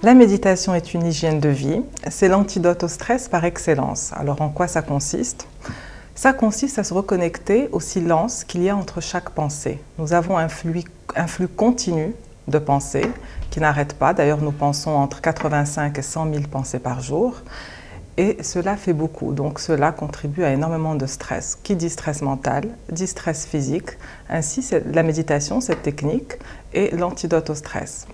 La méditation est une hygiène de vie, c'est l'antidote au stress par excellence. Alors en quoi ça consiste? Ça consiste à se reconnecter au silence qu'il y a entre chaque pensée. Nous avons un flux continu de pensées qui n'arrête pas. D'ailleurs, nous pensons entre 85 et 100 000 pensées par jour. Et cela fait beaucoup, donc cela contribue à énormément de stress. Qui dit stress mental, dit stress physique. Ainsi, la méditation, cette technique, est l'antidote au stress.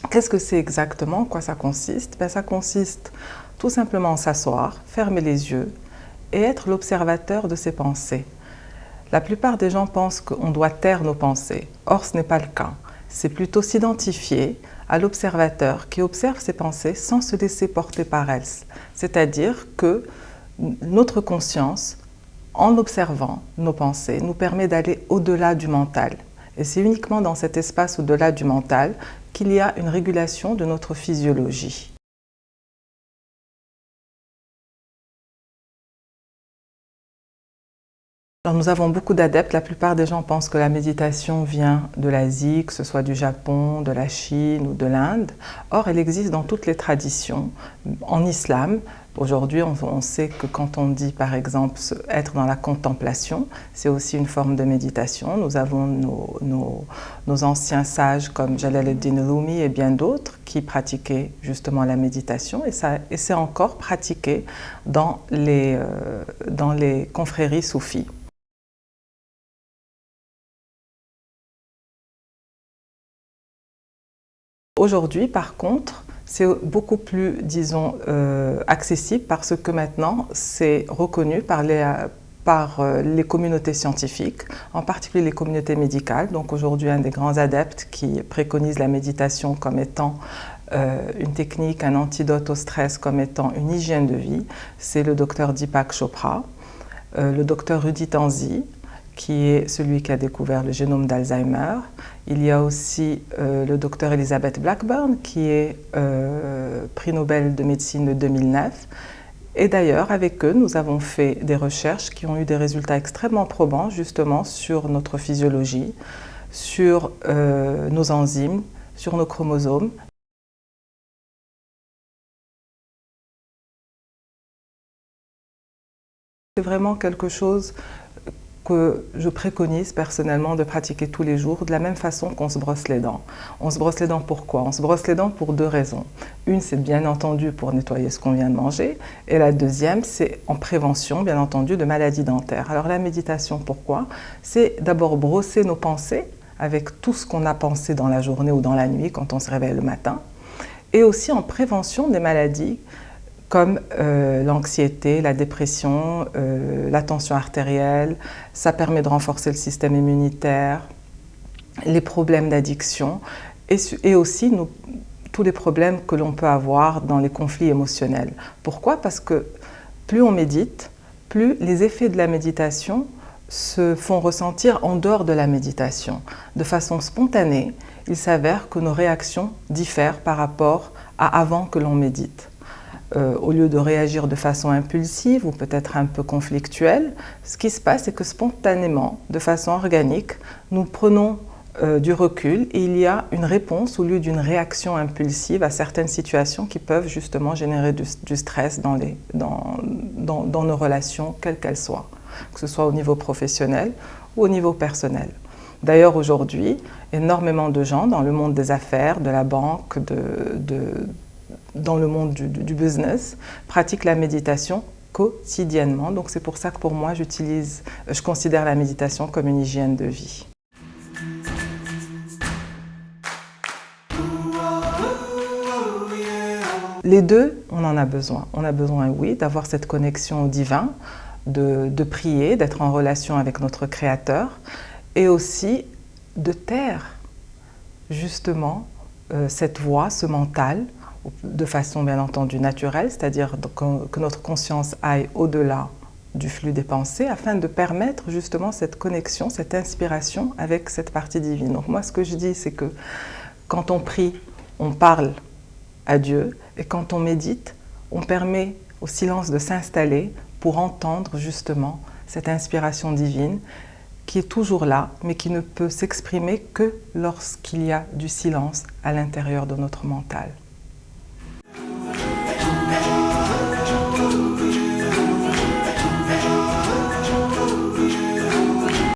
Qu'est-ce que c'est exactement? En quoi ça consiste? Ça consiste tout simplement à s'asseoir, fermer les yeux et être l'observateur de ses pensées. La plupart des gens pensent qu'on doit taire nos pensées. Or, ce n'est pas le cas. C'est plutôt s'identifier à l'observateur qui observe ses pensées sans se laisser porter par elles. C'est-à-dire que notre conscience, en observant nos pensées, nous permet d'aller au-delà du mental. Et c'est uniquement dans cet espace au-delà du mental qu'il y a une régulation de notre physiologie. Alors nous avons beaucoup d'adeptes. La plupart des gens pensent que la méditation vient de l'Asie, que ce soit du Japon, de la Chine ou de l'Inde. Or, elle existe dans toutes les traditions. En islam, aujourd'hui, on sait que quand on dit, par exemple, être dans la contemplation, c'est aussi une forme de méditation. Nous avons nos anciens sages comme Jalaluddin Rumi et bien d'autres qui pratiquaient justement la méditation. Et c'est encore pratiqué dans les confréries soufis. Aujourd'hui, par contre, c'est beaucoup plus, disons, accessible parce que maintenant, c'est reconnu par les communautés scientifiques, en particulier les communautés médicales. Donc aujourd'hui, un des grands adeptes qui préconise la méditation comme étant une technique, un antidote au stress, comme étant une hygiène de vie, c'est le docteur Deepak Chopra, le docteur Rudi Tanzi, qui est celui qui a découvert le génome d'Alzheimer. Il y a aussi le docteur Elizabeth Blackburn, qui est prix Nobel de médecine de 2009. Et d'ailleurs, avec eux, nous avons fait des recherches qui ont eu des résultats extrêmement probants, justement, sur notre physiologie, sur nos enzymes, sur nos chromosomes. C'est vraiment quelque chose que je préconise personnellement de pratiquer tous les jours, de la même façon qu'on se brosse les dents. On se brosse les dents pourquoi? On se brosse les dents pour deux raisons. Une, c'est bien entendu pour nettoyer ce qu'on vient de manger, et la deuxième, c'est en prévention, bien entendu, de maladies dentaires. Alors la méditation, pourquoi? C'est d'abord brosser nos pensées avec tout ce qu'on a pensé dans la journée ou dans la nuit quand on se réveille le matin, et aussi en prévention des maladies comme l'anxiété, la dépression, la tension artérielle. Ça permet de renforcer le système immunitaire, les problèmes d'addiction et aussi tous les problèmes que l'on peut avoir dans les conflits émotionnels. Pourquoi? Parce que plus on médite, plus les effets de la méditation se font ressentir en dehors de la méditation. De façon spontanée, il s'avère que nos réactions diffèrent par rapport à avant que l'on médite. Au lieu de réagir de façon impulsive ou peut-être un peu conflictuelle, ce qui se passe, c'est que spontanément, de façon organique, nous prenons du recul et il y a une réponse au lieu d'une réaction impulsive à certaines situations qui peuvent justement générer du stress dans nos relations, quelles qu'elles soient, que ce soit au niveau professionnel ou au niveau personnel. D'ailleurs, aujourd'hui, énormément de gens dans le monde des affaires, de la banque, dans le monde du business, pratiquent la méditation quotidiennement. Donc c'est pour ça que pour moi, je considère la méditation comme une hygiène de vie. Les deux, on en a besoin. On a besoin, oui, d'avoir cette connexion au divin, de prier, d'être en relation avec notre Créateur, et aussi de taire justement cette voix, ce mental, de façon bien entendu naturelle, c'est-à-dire que notre conscience aille au-delà du flux des pensées afin de permettre justement cette connexion, cette inspiration avec cette partie divine. Donc moi ce que je dis c'est que quand on prie, on parle à Dieu et quand on médite, on permet au silence de s'installer pour entendre justement cette inspiration divine qui est toujours là mais qui ne peut s'exprimer que lorsqu'il y a du silence à l'intérieur de notre mental.